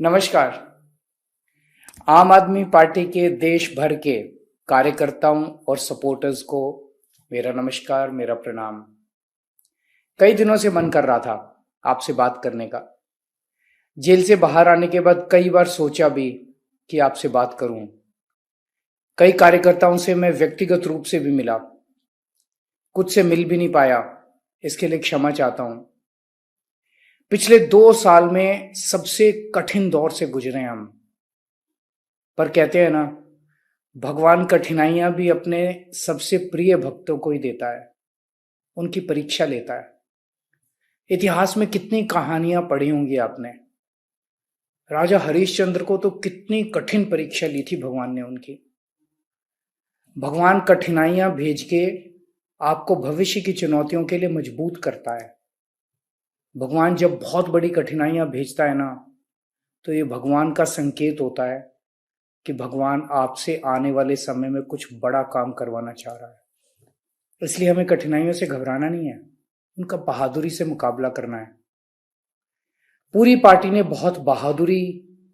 नमस्कार। आम आदमी पार्टी के देश भर के कार्यकर्ताओं और सपोर्टर्स को मेरा नमस्कार, मेरा प्रणाम। कई दिनों से मन कर रहा था आपसे बात करने का। जेल से बाहर आने के बाद कई बार सोचा भी कि आपसे बात करूं। कई कार्यकर्ताओं से मैं व्यक्तिगत रूप से भी मिला, कुछ से मिल भी नहीं पाया, इसके लिए क्षमा चाहता हूं। पिछले 2 साल में सबसे कठिन दौर से गुजरे हम, पर कहते हैं ना, भगवान कठिनाइयां भी अपने सबसे प्रिय भक्तों को ही देता है, उनकी परीक्षा लेता है। इतिहास में कितनी कहानियां पढ़ी होंगी आपने। राजा हरिश्चंद्र को तो कितनी कठिन परीक्षा ली थी भगवान ने उनकी। भगवान कठिनाइयां भेज के आपको भविष्य की चुनौतियों के लिए मजबूत करता है। भगवान जब बहुत बड़ी कठिनाइयां भेजता है ना, तो ये भगवान का संकेत होता है कि भगवान आपसे आने वाले समय में कुछ बड़ा काम करवाना चाह रहा है। इसलिए हमें कठिनाइयों से घबराना नहीं है, उनका बहादुरी से मुकाबला करना है। पूरी पार्टी ने बहुत बहादुरी,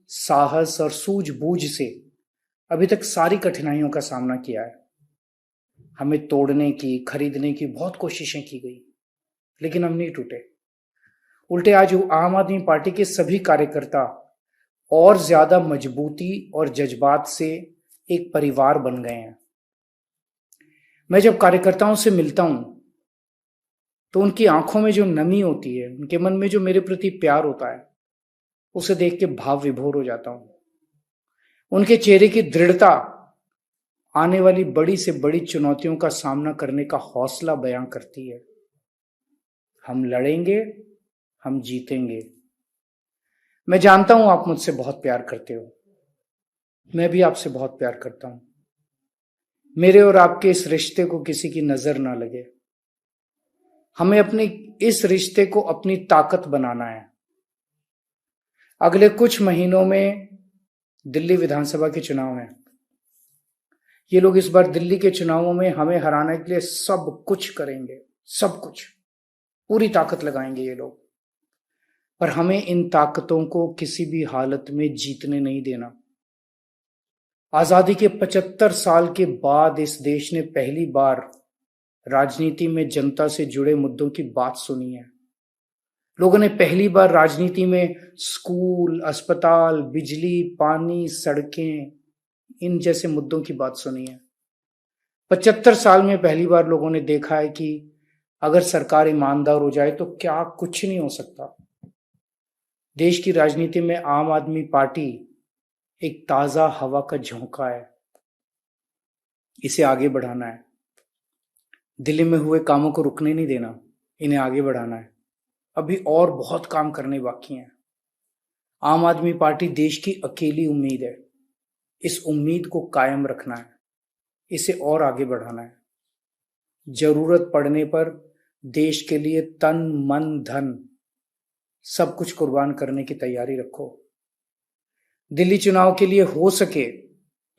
साहस और सूझबूझ से अभी तक सारी कठिनाइयों का सामना किया है। हमें तोड़ने की, खरीदने की बहुत कोशिशें की गई, लेकिन हम नहीं टूटे। उल्टे आज आम आदमी पार्टी के सभी कार्यकर्ता और ज्यादा मजबूती और जज्बात से एक परिवार बन गए हैं। मैं जब कार्यकर्ताओं से मिलता हूं तो उनकी आंखों में जो नमी होती है, उनके मन में जो मेरे प्रति प्यार होता है, उसे देख के भाव विभोर हो जाता हूं। उनके चेहरे की दृढ़ता आने वाली बड़ी से बड़ी चुनौतियों का सामना करने का हौसला बयां करती है। हम लड़ेंगे, हम जीतेंगे। मैं जानता हूं आप मुझसे बहुत प्यार करते हो, मैं भी आपसे बहुत प्यार करता हूं। मेरे और आपके इस रिश्ते को किसी की नजर ना लगे। हमें अपने इस रिश्ते को अपनी ताकत बनाना है। अगले कुछ महीनों में दिल्ली विधानसभा के चुनाव हैं। ये लोग इस बार दिल्ली के चुनावों में हमें हराने के लिए सब कुछ करेंगे, सब कुछ, पूरी ताकत लगाएंगे ये लोग। पर हमें इन ताकतों को किसी भी हालत में जीतने नहीं देना। आजादी के 75 साल के बाद इस देश ने पहली बार राजनीति में जनता से जुड़े मुद्दों की बात सुनी है। लोगों ने पहली बार राजनीति में स्कूल, अस्पताल, बिजली, पानी, सड़कें, इन जैसे मुद्दों की बात सुनी है। 75 साल में पहली बार लोगों ने देखा है कि अगर सरकार ईमानदार हो जाए तो क्या कुछ नहीं हो सकता। देश की राजनीति में आम आदमी पार्टी एक ताजा हवा का झोंका है। इसे आगे बढ़ाना है। दिल्ली में हुए कामों को रुकने नहीं देना, इन्हें आगे बढ़ाना है। अभी और बहुत काम करने बाकी हैं। आम आदमी पार्टी देश की अकेली उम्मीद है। इस उम्मीद को कायम रखना है, इसे और आगे बढ़ाना है। जरूरत पड़ने पर देश के लिए तन, मन, धन सब कुछ कुर्बान करने की तैयारी रखो। दिल्ली चुनाव के लिए हो सके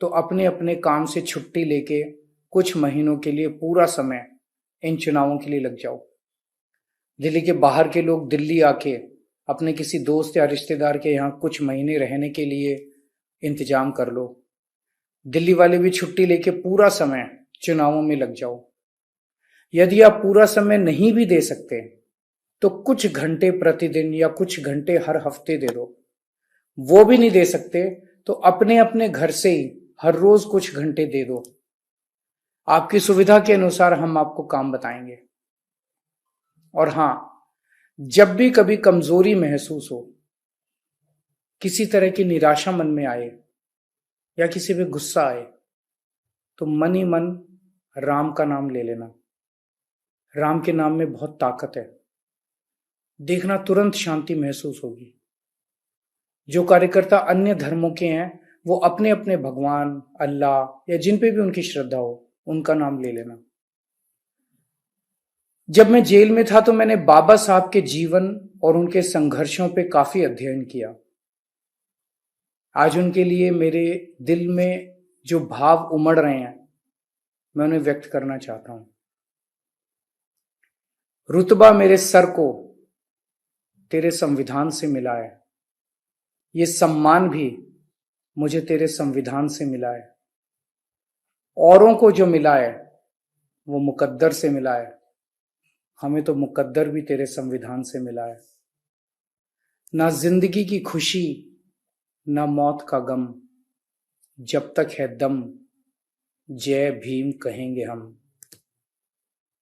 तो अपने अपने काम से छुट्टी लेके कुछ महीनों के लिए पूरा समय इन चुनावों के लिए लग जाओ। दिल्ली के बाहर के लोग दिल्ली आके अपने किसी दोस्त या रिश्तेदार के यहाँ कुछ महीने रहने के लिए इंतजाम कर लो। दिल्ली वाले भी छुट्टी लेके पूरा समय चुनावों में लग जाओ। यदि आप पूरा समय नहीं भी दे सकते तो कुछ घंटे प्रतिदिन या कुछ घंटे हर हफ्ते दे दो। वो भी नहीं दे सकते तो अपने अपने घर से ही हर रोज कुछ घंटे दे दो। आपकी सुविधा के अनुसार हम आपको काम बताएंगे। और हां, जब भी कभी कमजोरी महसूस हो, किसी तरह की निराशा मन में आए या किसी पे गुस्सा आए, तो मन ही मन राम का नाम ले लेना। राम के नाम में बहुत ताकत है। देखना, तुरंत शांति महसूस होगी। जो कार्यकर्ता अन्य धर्मों के हैं वो अपने अपने भगवान, अल्लाह या जिन पे भी उनकी श्रद्धा हो, उनका नाम ले लेना। जब मैं जेल में था तो मैंने बाबा साहब के जीवन और उनके संघर्षों पे काफी अध्ययन किया। आज उनके लिए मेरे दिल में जो भाव उमड़ रहे हैं, मैं उन्हें व्यक्त करना चाहता हूं। रुतबा मेरे सर को तेरे संविधान से मिला है। ये सम्मान भी मुझे तेरे संविधान से मिला है। औरों को जो मिला है वो मुकद्दर से मिला है, हमें तो मुकद्दर भी तेरे संविधान से मिला है। ना जिंदगी की खुशी ना मौत का गम, जब तक है दम जय भीम कहेंगे हम।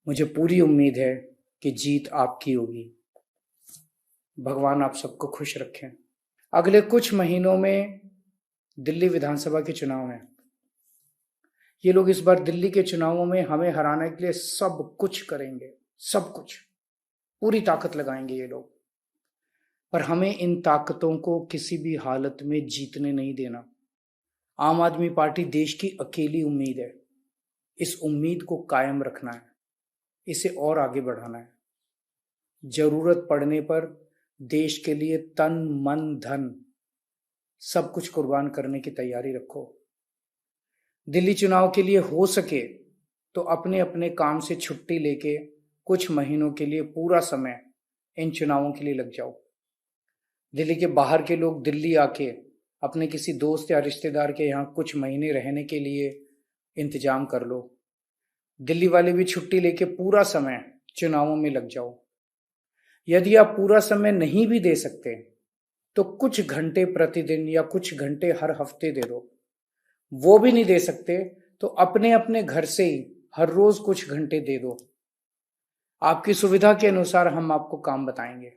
मुझे पूरी उम्मीद है कि जीत आपकी होगी। भगवान आप सबको खुश रखें। अगले कुछ महीनों में दिल्ली विधानसभा के चुनाव हैं। ये लोग इस बार दिल्ली के चुनावों में हमें हराने के लिए सब कुछ करेंगे, सब कुछ, पूरी ताकत लगाएंगे ये लोग। पर हमें इन ताकतों को किसी भी हालत में जीतने नहीं देना। आम आदमी पार्टी देश की अकेली उम्मीद है। इस उम्मीद को कायम रखना है, इसे और आगे बढ़ाना है। जरूरत पड़ने पर देश के लिए तन मन धन सब कुछ कुर्बान करने की तैयारी रखो। दिल्ली चुनाव के लिए हो सके तो अपने अपने काम से छुट्टी लेके कुछ महीनों के लिए पूरा समय इन चुनावों के लिए लग जाओ। दिल्ली के बाहर के लोग दिल्ली आके अपने किसी दोस्त या रिश्तेदार के यहाँ कुछ महीने रहने के लिए इंतजाम कर लो। दिल्ली वाले भी छुट्टी लेके पूरा समय चुनावों में लग जाओ। यदि आप पूरा समय नहीं भी दे सकते तो कुछ घंटे प्रतिदिन या कुछ घंटे हर हफ्ते दे दो। वो भी नहीं दे सकते तो अपने अपने घर से ही हर रोज कुछ घंटे दे दो। आपकी सुविधा के अनुसार हम आपको काम बताएंगे।